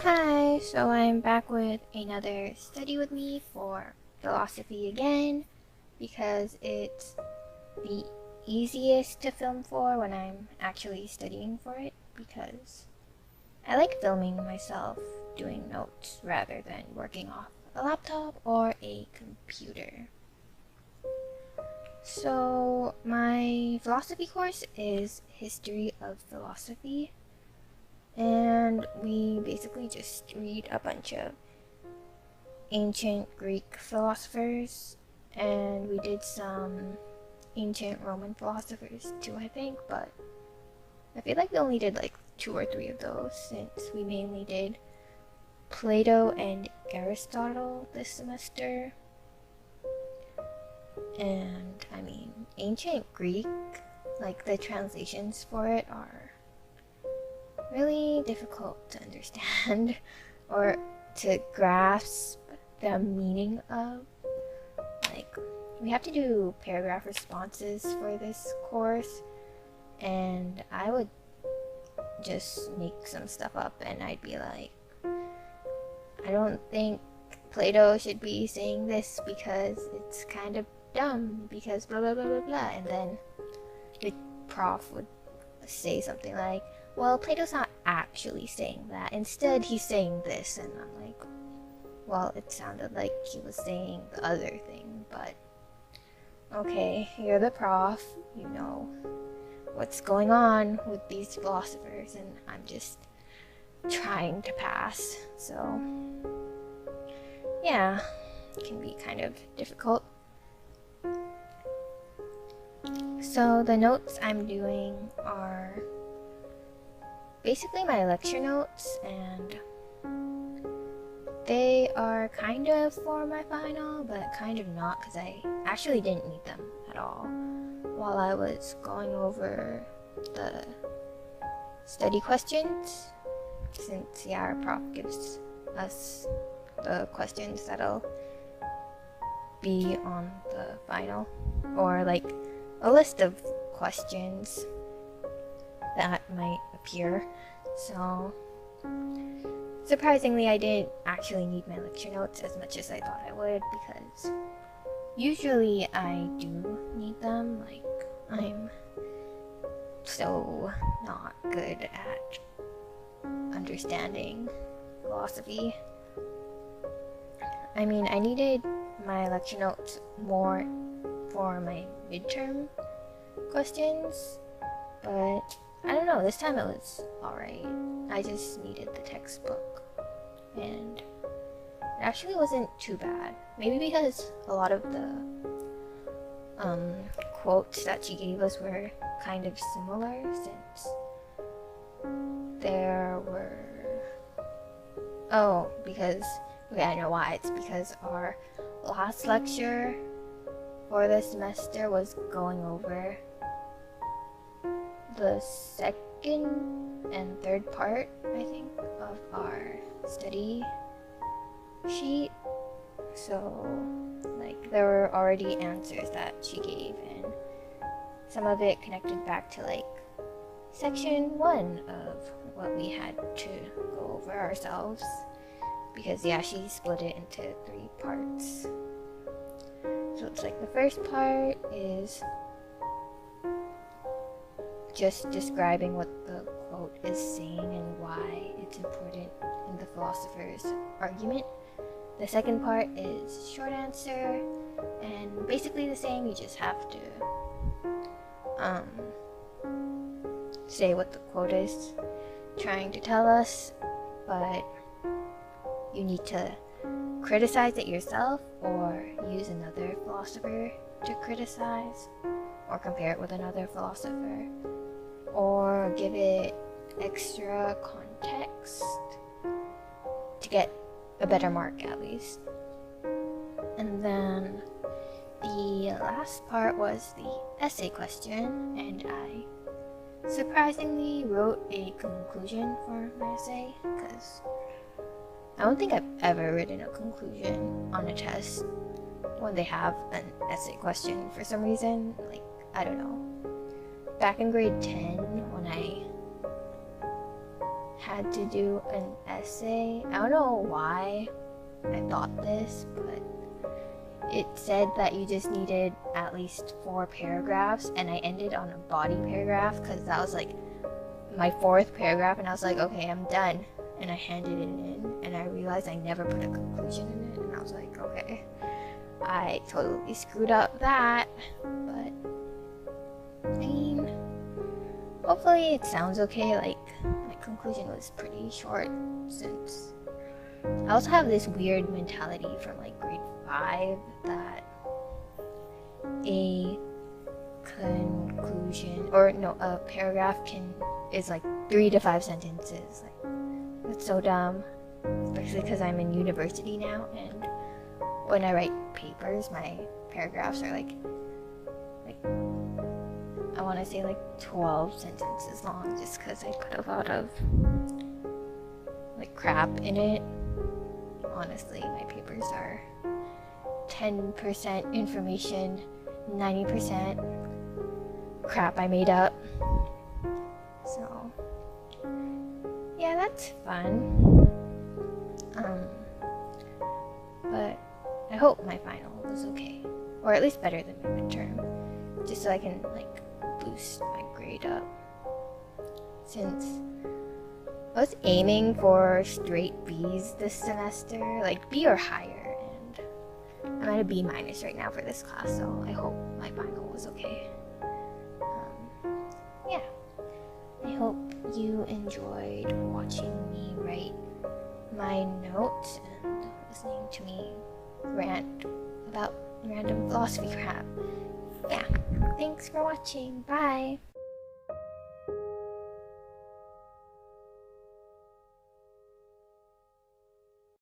Hi, so I'm back with another study with me for philosophy again because it's the easiest to film for when I'm actually studying for it because I like filming myself doing notes rather than working off a laptop or a computer. So my philosophy course is History of Philosophy, and we basically just read a bunch of ancient Greek philosophers, and we did some ancient Roman philosophers too, I think, but I feel like we only did like 2 or 3 of those since we mainly did Plato and Aristotle this semester. And I mean, ancient Greek, like the translations for it are really difficult to understand or to grasp the meaning of. Like, we have to do paragraph responses for this course, and I would just make some stuff up and I'd be like, I don't think Plato should be saying this because it's kind of dumb because blah blah blah blah blah, and then the prof would say something like, well, Plato's not actually saying that, instead he's saying this, and I'm like, well, it sounded like he was saying the other thing, but okay, you're the prof, you know what's going on with these philosophers, and I'm just trying to pass, so yeah, it can be kind of difficult. So the notes I'm doing are basically my lecture notes, and they are kind of for my final, but kind of not, because I actually didn't need them at all while I was going over the study questions, since our prof gives us the questions that'll be on the final, or like a list of questions that might appear. So surprisingly, I didn't actually need my lecture notes as much as I thought I would, because usually I do need them. Like, I'm so not good at understanding philosophy. I mean, I needed my lecture notes more for my midterm questions, but I don't know, this time it was alright. I just needed the textbook, and it actually wasn't too bad. Maybe because a lot of the quotes that she gave us were kind of similar, since there were... Oh, because... Okay, I know why. It's because our last lecture for this semester was going over the second and third part, I think, of our study sheet. So, like, there were already answers that she gave, and some of it connected back to, like, section 1 of what we had to go over ourselves. Because, yeah, she split it into 3 parts. So it's like the first part is just describing what the quote is saying and why it's important in the philosopher's argument. The second part is short answer, and basically the same. You just have to say what the quote is trying to tell us, but you need to criticize it yourself, or use another philosopher to criticize, or compare it with another philosopher, or give it extra context to get a better mark, at least. And then the last part was the essay question, and I surprisingly wrote a conclusion for my essay, because I don't think I've ever written a conclusion on a test when they have an essay question for some reason. Like, I don't know. Back in grade 10, when I had to do an essay. I don't know why I thought this, but it said that you just needed at least 4 paragraphs, and I ended on a body paragraph because that was like my 4th paragraph, and I was like, okay, I'm done. And I handed it in, and I realized I never put a conclusion in it, and I was like, okay, I totally screwed up that. But I mean, hopefully it sounds okay. Like, my conclusion was pretty short, since I also have this weird mentality from like grade 5 that a conclusion, or no, a paragraph is like 3 to 5 sentences. Like, it's so dumb, especially because I'm in university now, and when I write papers, my paragraphs are like I want to say like 12 sentences long, just because I put a lot of like crap in it. Honestly, my papers are 10% information, 90% crap I made up. So yeah, that's fun. But I hope my final was okay, or at least better than my midterm, just so I can like boost my grade up, since I was aiming for straight B's this semester, like B or higher, and I'm at a B- right now for this class, so I hope my final was okay. Yeah, I hope you enjoyed watching me write my notes and listening to me rant about random philosophy crap. Yeah, thanks for watching. Bye!